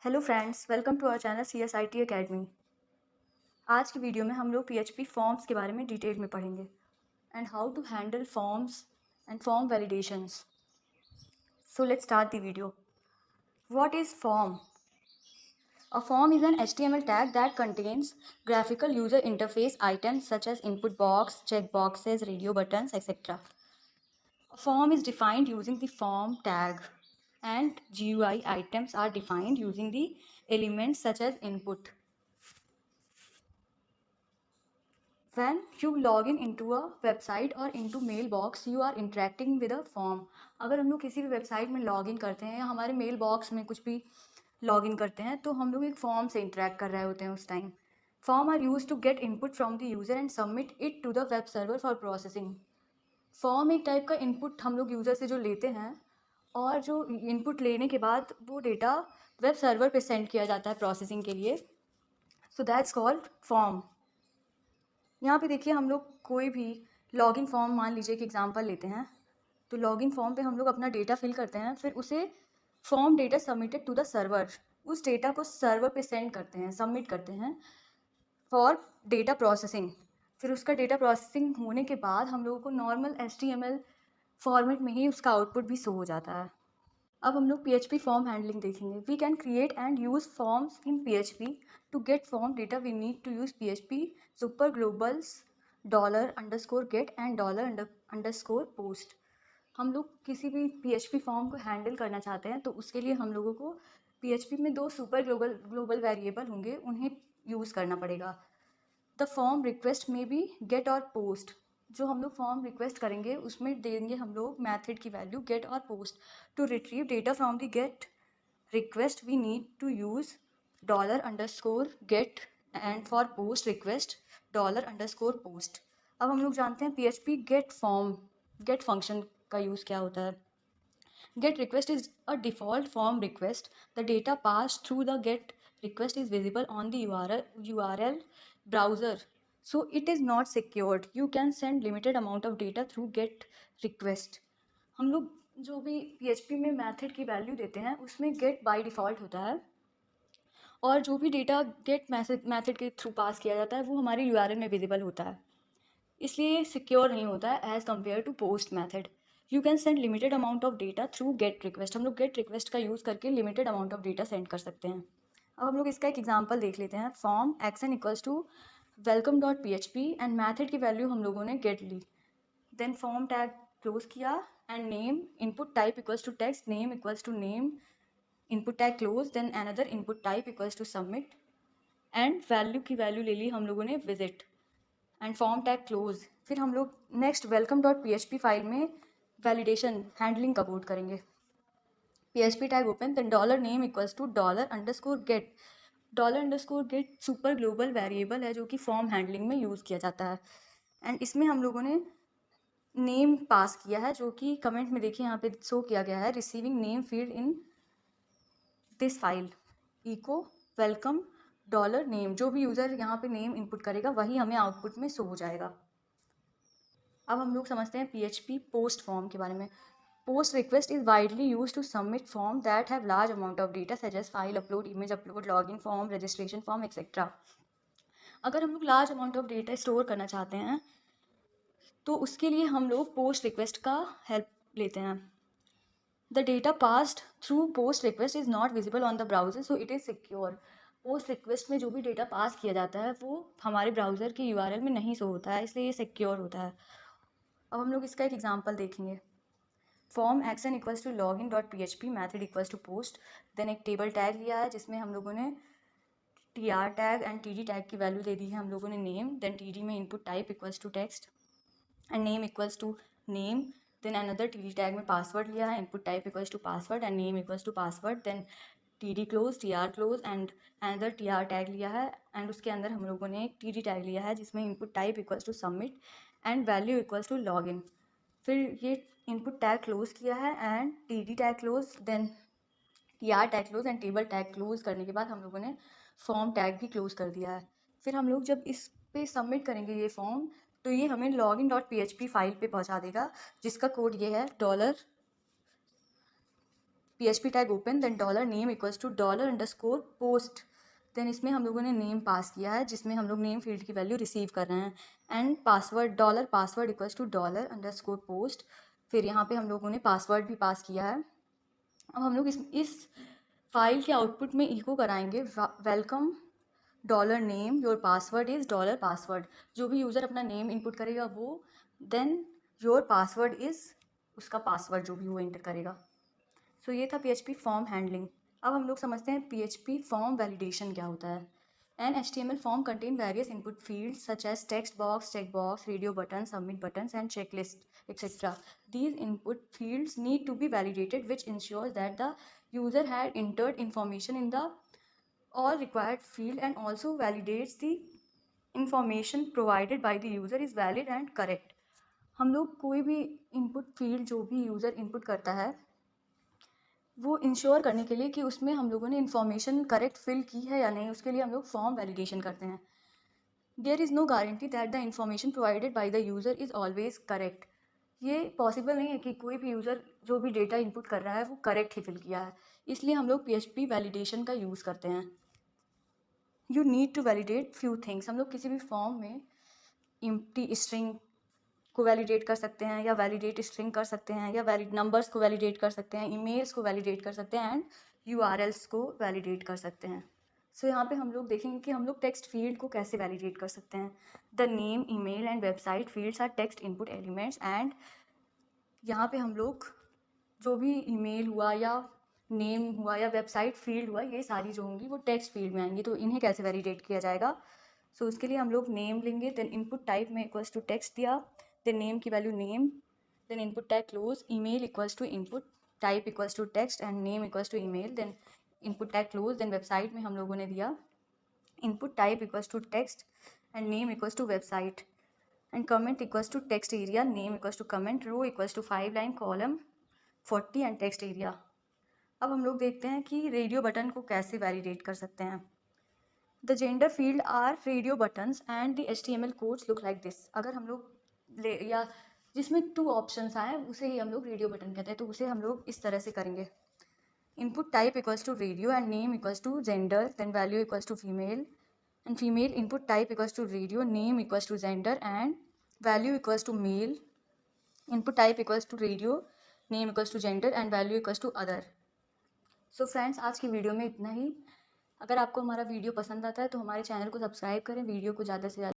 Hello friends, welcome to our channel CSIT academy. आज की video में हम लोग PHP फॉर्म्स के बारे में डिटेल में पढ़ेंगे and how to handle forms and form validations. So let's start the video. What is form? A form is an HTML tag that contains graphical user interface items such as input box, checkboxes, radio buttons, etc. A form is defined using the form tag and GUI items are defined using the elements such as input. When you log in into a website or into mailbox, you are interacting with a form. अगर हम लोग किसी भी website में log in करते हैं या हमारे मेल बॉक्स में कुछ भी लॉग इन करते हैं तो हम लोग एक फॉर्म से इंटरेक्ट कर रहे होते हैं उस time. Form are use to get input from the user and submit it to the web server for processing. Form एक टाइप का इनपुट हम लोग यूज़र से जो लेते हैं और जो इनपुट लेने के बाद वो डेटा वेब सर्वर पे सेंड किया जाता है प्रोसेसिंग के लिए। So that's called form. यहाँ पे देखिए हम लोग कोई भी लॉगिन फॉर्म मान लीजिए कि एग्जांपल लेते हैं, तो लॉगिन फॉर्म पे हम लोग अपना डेटा फिल करते हैं, फिर उसे form data submitted to the server, उस डेटा को सर्वर पे सेंड करते हैं, सबमिट करते हैं फॉर डेटा प्रोसेसिंग। फिर उसका डेटा प्रोसेसिंग होने के बाद हम लोगों को नॉर्मल HTML फॉर्मेट में ही उसका आउटपुट भी शो हो जाता है। अब हम लोग PHP फॉर्म हैंडलिंग देखेंगे। We can create and use forms in PHP to get form data. We need to use PHP super globals $_get and $_post। हम लोग किसी भी PHP फॉर्म को हैंडल करना चाहते हैं तो उसके लिए हम लोगों को PHP में दो सुपर ग्लोबल वेरिएबल होंगे, उन्हें यूज़ करना पड़ेगा। द फॉर्म रिक्वेस्ट में बी गेट और पोस्ट। जो हम लोग फॉर्म रिक्वेस्ट करेंगे उसमें देंगे हम लोग मैथड की वैल्यू गेट और post. To retrieve data from the get request we need to use $_get and for post request $_post। अब हम लोग जानते हैं PHP गेट फंक्शन का यूज़ क्या होता है। Get request is a default form request. The data passed through the get request is visible on the URL browser. So it is not secured. You can send limited amount of data through get request. हम लोग जो भी PHP में method की value देते हैं उसमें get by default होता है और जो भी डेटा get मेथड के थ्रू पास किया जाता है वो हमारी URL में विजिबल होता है, इसलिए सिक्योर नहीं होता है as compare to post method. You can send limited amount of data through get request. हम लोग गेट रिक्वेस्ट का यूज़ करके limited amount of data send कर सकते हैं। अब हम लोग इसका एक एग्जांपल देख लेते हैं। Form action equals to welcome.php and method की वैल्यू हम लोगों ने गेट ली, देन फॉर्म टैग क्लोज किया and name input type equals to text, name equals to name, input tag close, then another input type equals to submit and value की value ले ली हम लोगों ने visit and form tag close. फिर हम लोग नेक्स्ट welcome.php फाइल में वैलिडेशन हैंडलिंग का कोड करेंगे। PHP tag open, then $name equals to $_get। $_ Super global variable है जो कि फॉर्म हैंडलिंग में यूज़ किया जाता है एंड इसमें हम लोगों ने नेम पास किया है जो कि कमेंट में देखिए यहाँ पे शो किया गया है, receiving name field in this file echo welcome $name। जो भी यूज़र यहाँ पे नेम इनपुट करेगा वही हमें आउटपुट में शो हो जाएगा। अब हम लोग समझते हैं PHP पोस्ट फॉर्म के बारे में। Post request is widely use to submit form that have large amount of data such as file upload, image upload, login form, registration form etcetera. अगर हम लोग large amount of data store करना चाहते हैं तो उसके लिए हम लोग पोस्ट रिक्वेस्ट का हेल्प लेते हैं। The data passed through post request is not visible on the browser so it is secure. Post request में जो भी डेटा पास किया जाता है वो हमारे ब्राउज़र के URL में नहीं शो होता है, इसलिए ये सिक्योर होता है। अब हम लोग इसका एक एग्जांपल देखेंगे। Form action equals to login.php method equals to post, then एक टेबल टैग लिया है जिसमें हम लोगों ने TR tag and TD tag की वैल्यू दे दी है हम लोगों ने नेम, देन TD में input type equals to text and name equals to name, then another TD tag में पासवर्ड लिया है, input type equals to password and name equals to password, then TD close, TR close and another TR tag लिया है and उसके अंदर हम लोगों ने एक TD टैग लिया है जिसमें input type equals to submit and value equals to login. फिर ये इनपुट टैग क्लोज किया है and TD tag close, then TR tag close and table tag close करने के बाद हम लोगों ने फॉर्म टैग भी क्लोज कर दिया है। फिर हम लोग जब इस पे सबमिट करेंगे ये फॉर्म तो ये हमें login.php फाइल पे पहुंचा देगा जिसका कोड ये है PHP tag open, then dollar name equals to dollar underscore post, then इसमें हम लोगों ने नेम पास किया है जिसमें हम लोग नेम फील्ड की वैल्यू रिसीव कर रहे हैं, and password dollar password equals to dollar underscore post, फिर यहाँ पे हम लोगों ने पासवर्ड भी पास किया है। अब हम लोग इस फाइल के आउटपुट में इको कराएंगे welcome dollar name your password is dollar password, जो भी यूज़र अपना नेम इनपुट करेगा वो, देन योर पासवर्ड इज़ उसका पासवर्ड जो भी वो एंटर करेगा। सो ये था PHP फॉर्म हैंडलिंग। अब हम लोग समझते हैं PHP फॉर्म वैलिडेशन क्या होता है। An HTML form contain various input fields such as text box, checkbox, radio button, submit buttons, and checklist, etc. These input fields need to be validated, which ensures that the user had entered information in the all required field and also validates the information provided by the user is valid and correct. हम लोग कोई भी input field जो भी user input करता है वो ensure करने के लिए कि उसमें हम लोगों ने इन्फॉर्मेशन करेक्ट फिल की है या नहीं, उसके लिए हम लोग फॉर्म वैलिडेशन करते हैं। There is no guarantee that the information provided by the user is always correct. ये पॉसिबल नहीं है कि कोई भी यूज़र जो भी डेटा इनपुट कर रहा है वो करेक्ट ही फिल किया है, इसलिए हम लोग PHP वैलिडेशन का यूज़ करते हैं। You need to validate few things. हम लोग किसी भी फॉर्म में एम्प्टी स्ट्रिंग को वैलिडेट कर सकते हैं या वैलिडेट स्ट्रिंग कर सकते हैं या वैलिड नंबर्स को वैलिडेट कर सकते हैं, ईमेल्स को वैलिडेट कर सकते हैं, एंड URLs को वैलिडेट कर सकते हैं। सो यहाँ पे हम लोग देखेंगे कि हम लोग टेक्स्ट फील्ड को कैसे वैलिडेट कर सकते हैं। The name email and website fields are text input elements, and यहाँ पे हम लोग जो भी ईमेल हुआ या नेम हुआ या वेबसाइट फील्ड हुआ ये सारी जो होंगी वो टेक्स्ट फील्ड में आएंगी, तो इन्हें कैसे वैलिडेट किया जाएगा। सो उसके लिए हम लोग नेम लेंगे, देन इनपुट टाइप में इक्वल्स टू टेक्स्ट दिया, देन नेम की value name, then input tag close, email equals to input type equals to text and name equals to email, then input tag close, then website में हम लोगों ने दिया input type equals to text and name equals to website, and comment equals to text area, name equals to comment, row equals to 5 line, column 40 and text area. अब हम लोग देखते हैं कि रेडियो बटन को कैसे वैलिडेट कर सकते हैं। The gender field are radio buttons and the HTML codes look like this. अगर हम लोग या जिसमें 2 ऑप्शंस आए उसे ही हम लोग रेडियो बटन कहते हैं, तो उसे हम लोग इस तरह से करेंगे। Input type equals to radio and name equals to gender, then value equals to female and female, input type equals to radio, name equals to gender and value equals to male, input type equals to radio, name equals to gender and value equals to other. So friends, आज की video में इतना ही। अगर आपको हमारा video पसंद आता है तो हमारे चैनल को सब्सक्राइब करें, वीडियो को ज़्यादा से ज़्यादा